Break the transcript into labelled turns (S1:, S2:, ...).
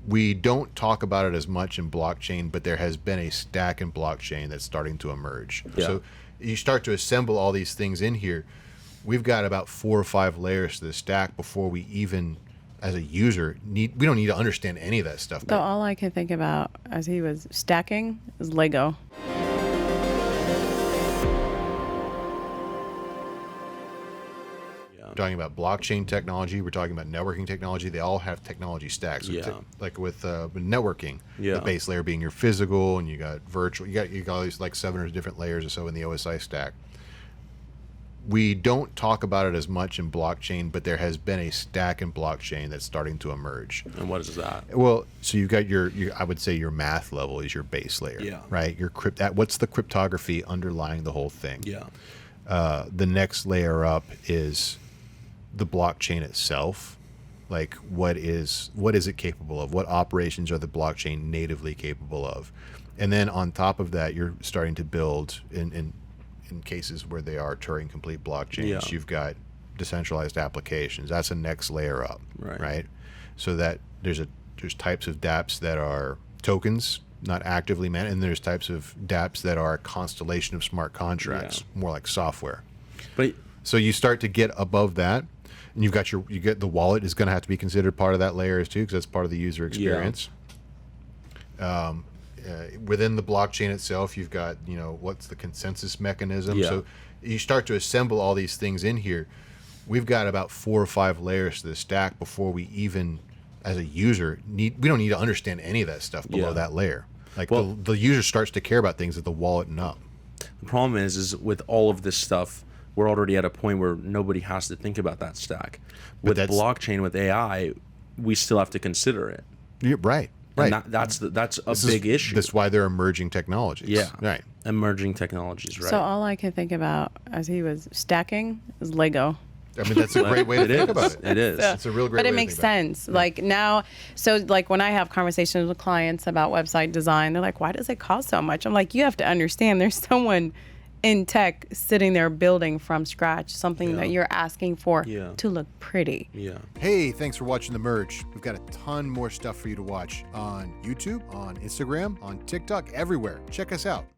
S1: We don't talk about it as much in blockchain, but there has been a stack in blockchain that's starting to emerge.
S2: Yeah.
S1: So you start to assemble all these things in here. We've got about 4 or 5 layers to the stack before we even, as a user, we don't need to understand any of that stuff.
S3: So all I can think about as he was stacking is Lego.
S1: We're talking about blockchain technology. We're talking about networking technology. They all have technology stacks.
S2: Yeah.
S1: Like with networking,
S2: Yeah.
S1: the base layer being your physical, and you got virtual. You got all these like 7 or different layers or so in the OSI stack. We don't talk about it as much in blockchain, but there has been a stack in blockchain that's starting to emerge.
S2: And what is that?
S1: Well, so you've got your I would say your math level is your base layer,
S2: Yeah.
S1: right? What's the cryptography underlying the whole thing?
S2: Yeah.
S1: The next layer up is the blockchain itself. Like what is it capable of? What operations are the blockchain natively capable of? And then on top of that, you're starting to build in cases where they are Turing complete blockchains,
S2: Yeah.
S1: you've got decentralized applications. That's a next layer up,
S2: Right.
S1: So that there's types of dApps that are tokens, not actively managed, and there's types of dApps that are a constellation of smart contracts, more like software.
S2: But
S1: So you start to get above that, and you get the wallet is going to have to be considered part of that layer too, because that's part of the user experience. Within the blockchain itself, you've got, what's the consensus mechanism.
S2: Yeah.
S1: So you start to assemble all these things in here. We've got about 4 or 5 layers to the stack before we even, as a user, we don't need to understand any of that stuff below that layer. Like the user starts to care about things at the wallet and up.
S2: the problem is with all of this stuff, we're already at a point where nobody has to think about that stack. With blockchain, with AI, we still have to consider it.
S1: You're right.
S2: And
S1: Right.
S2: that's a big issue.
S1: That's why they're emerging technologies.
S2: Yeah.
S1: Right.
S2: Emerging technologies, right?
S3: So all I can think about as he was stacking is Lego.
S1: I mean, that's a great way to think about it.
S2: It is.
S1: It's a real great
S3: But
S1: way
S3: it
S1: to
S3: makes
S1: think about it.
S3: sense. Like now, so like when I have conversations with clients about website design, they're like, why does it cost so much? I'm like, you have to understand there's someone in tech sitting there building from scratch something that you're asking for to look pretty.
S2: Yeah.
S1: Hey, thanks for watching The Merge. We've got a ton more stuff for you to watch on YouTube, on Instagram, on TikTok, everywhere. Check us out.